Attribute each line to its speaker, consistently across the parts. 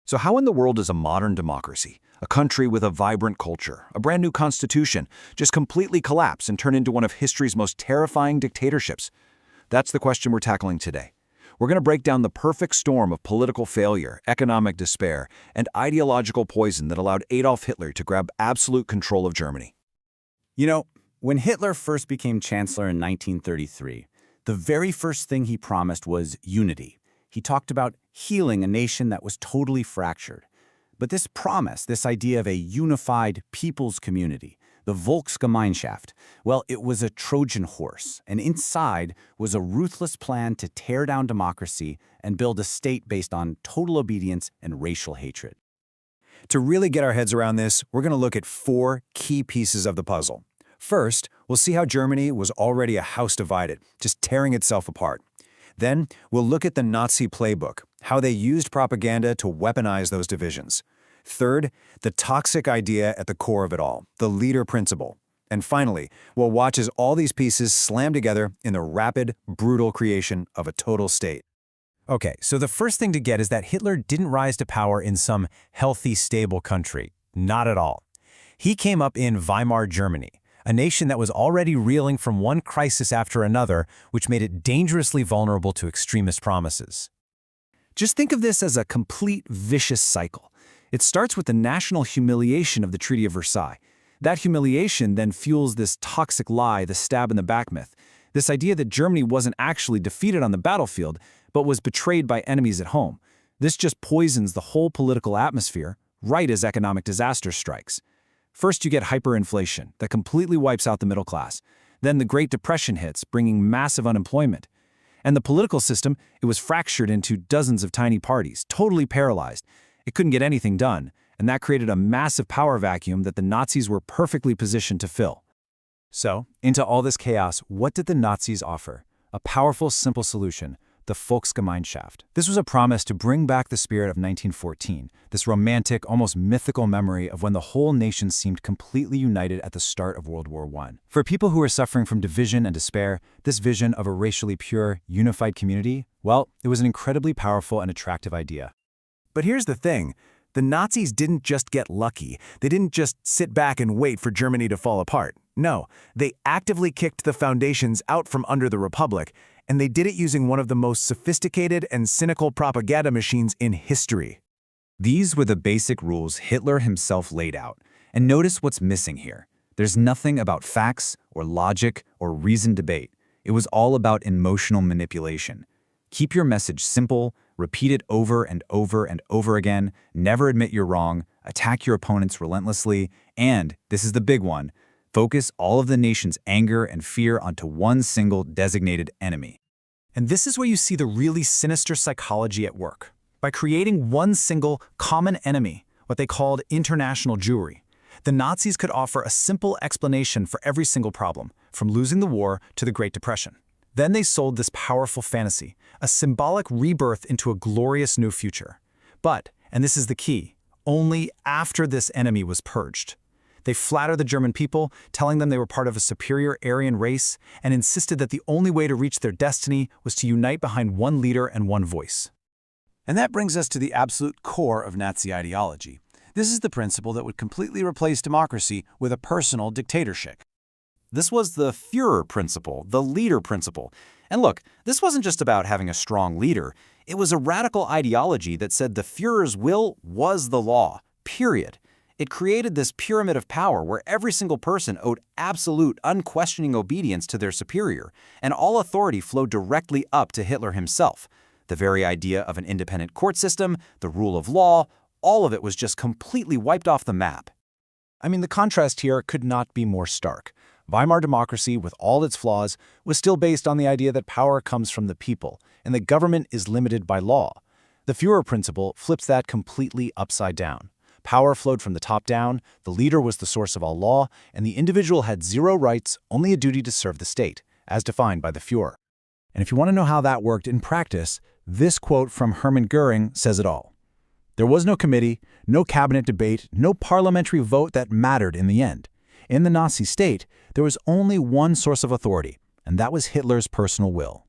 Speaker 1: So how in the world does a modern democracy, a country with a vibrant culture, a brand new constitution, just completely collapse and turn into one of history's most terrifying dictatorships? That's the question we're tackling today. We're going to break down the perfect storm of political failure, economic despair, and ideological poison that allowed Adolf Hitler to grab absolute control of Germany.
Speaker 2: You know, when Hitler first became chancellor in 1933, the very first thing he promised was unity. He talked about healing a nation that was totally fractured. But this promise, this idea of a unified people's community, the Volksgemeinschaft, well, it was a Trojan horse, and inside was a ruthless plan to tear down democracy and build a state based on total obedience and racial hatred.
Speaker 3: To really get our heads around this, we're going to look at 4 key pieces of the puzzle. First, we'll see how Germany was already a house divided, just tearing itself apart. Then, we'll look at the Nazi playbook, how they used propaganda to weaponize those divisions. Third, the toxic idea at the core of it all, the leader principle. And finally, we'll watch as all these pieces slam together in the rapid, brutal creation of a total state.
Speaker 4: Okay, so the first thing to get is that Hitler didn't rise to power in some healthy, stable country. Not at all. He came up in Weimar, Germany, a nation that was already reeling from one crisis after another, which made it dangerously vulnerable to extremist promises.
Speaker 1: Just think of this as a complete vicious cycle. It starts with the national humiliation of the Treaty of Versailles. That humiliation then fuels this toxic lie, the stab-in-the-back myth, this idea that Germany wasn't actually defeated on the battlefield, but was betrayed by enemies at home. This just poisons the whole political atmosphere right as economic disaster strikes. First, you get hyperinflation that completely wipes out the middle class. Then the Great Depression hits, bringing massive unemployment. And the political system, it was fractured into dozens of tiny parties, totally paralyzed. It couldn't get anything done, and that created a massive power vacuum that the Nazis were perfectly positioned to fill.
Speaker 4: So, into all this chaos, what did the Nazis offer? A powerful, simple solution: the Volksgemeinschaft. This was a promise to bring back the spirit of 1914, this romantic, almost mythical memory of when the whole nation seemed completely united at the start of World War I. For people who were suffering from division and despair, this vision of a racially pure, unified community, well, it was an incredibly powerful and attractive idea.
Speaker 3: But here's the thing. The Nazis didn't just get lucky. They didn't just sit back and wait for Germany to fall apart. No, they actively kicked the foundations out from under the Republic, and they did it using one of the most sophisticated and cynical propaganda machines in history.
Speaker 2: These were the basic rules Hitler himself laid out. And notice what's missing here. There's nothing about facts or logic or reasoned debate. It was all about emotional manipulation. Keep your message simple, repeat it over and over and over again, never admit you're wrong, attack your opponents relentlessly, and, this is the big one, focus all of the nation's anger and fear onto one single designated enemy.
Speaker 4: And this is where you see the really sinister psychology at work. By creating one single common enemy, what they called International Jewry, the Nazis could offer a simple explanation for every single problem, from losing the war to the Great Depression. Then they sold this powerful fantasy, a symbolic rebirth into a glorious new future. But, and this is the key, only after this enemy was purged. They flattered the German people, telling them they were part of a superior Aryan race, and insisted that the only way to reach their destiny was to unite behind one leader and one voice.
Speaker 1: And that brings us to the absolute core of Nazi ideology. This is the principle that would completely replace democracy with a personal dictatorship. This was the Führerprinzip, the leader principle. And look, this wasn't just about having a strong leader. It was a radical ideology that said the Führer's will was the law, period. It created this pyramid of power where every single person owed absolute, unquestioning obedience to their superior, and all authority flowed directly up to Hitler himself. The very idea of an independent court system, the rule of law, all of it was just completely wiped off the map.
Speaker 4: I mean, the contrast here could not be more stark. Weimar democracy, with all its flaws, was still based on the idea that power comes from the people, and the government is limited by law. The Führerprinzip flips that completely upside down. Power flowed from the top down, the leader was the source of all law, and the individual had zero rights, only a duty to serve the state, as defined by the Führer. And if you want to know how that worked in practice, this quote from Hermann Göring says it all. There was no committee, no cabinet debate, no parliamentary vote that mattered in the end. In the Nazi state, there was only one source of authority, and that was Hitler's personal will.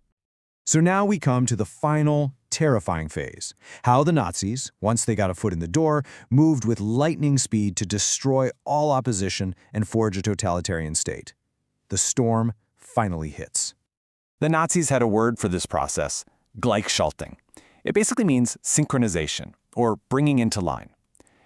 Speaker 3: So now we come to the final terrifying phase. How the Nazis, once they got a foot in the door, moved with lightning speed to destroy all opposition and forge a totalitarian state. The storm finally hits.
Speaker 1: The Nazis had a word for this process, Gleichschaltung. It basically means synchronization, or bringing into line.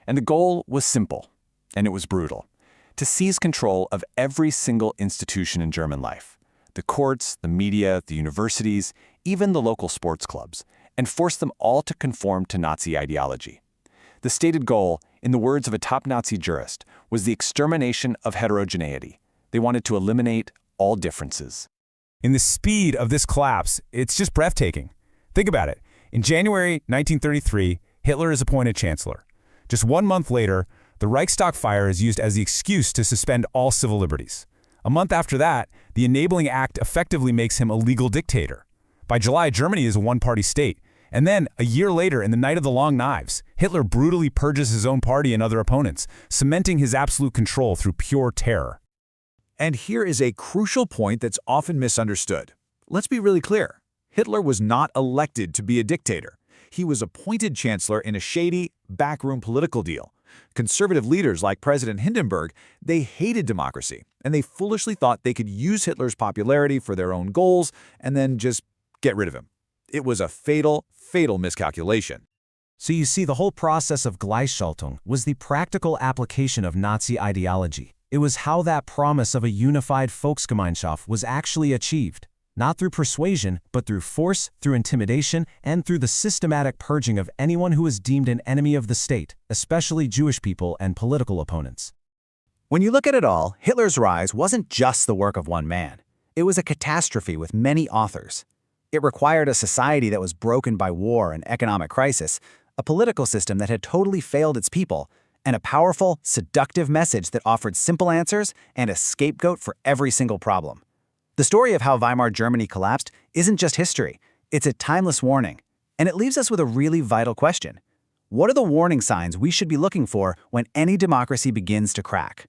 Speaker 1: And the goal was simple, and it was brutal: to seize control of every single institution in German life, the courts, the media, the universities, even the local sports clubs, and force them all to conform to Nazi ideology. The stated goal, in the words of a top Nazi jurist, was the extermination of heterogeneity. They wanted to eliminate all differences.
Speaker 5: In the speed of this collapse, it's just breathtaking. Think about it. In January 1933, Hitler is appointed chancellor. Just 1 month later, the Reichstag Fire is used as the excuse to suspend all civil liberties. A month after that, the Enabling Act effectively makes him a legal dictator. By July, Germany is a one-party state. And then, a year later, in the Night of the Long Knives, Hitler brutally purges his own party and other opponents, cementing his absolute control through pure terror.
Speaker 3: And here is a crucial point that's often misunderstood. Let's be really clear. Hitler was not elected to be a dictator. He was appointed chancellor in a shady, backroom political deal. Conservative leaders like President Hindenburg, they hated democracy, and they foolishly thought they could use Hitler's popularity for their own goals and then just get rid of him. It was a fatal, fatal miscalculation.
Speaker 4: So you see, the whole process of Gleichschaltung was the practical application of Nazi ideology. It was how that promise of a unified Volksgemeinschaft was actually achieved, not through persuasion, but through force, through intimidation, and through the systematic purging of anyone who was deemed an enemy of the state, especially Jewish people and political opponents.
Speaker 2: When you look at it all, Hitler's rise wasn't just the work of one man. It was a catastrophe with many authors. It required a society that was broken by war and economic crisis, a political system that had totally failed its people, and a powerful, seductive message that offered simple answers and a scapegoat for every single problem. The story of how Weimar Germany collapsed isn't just history, it's a timeless warning. And it leaves us with a really vital question. What are the warning signs we should be looking for when any democracy begins to crack?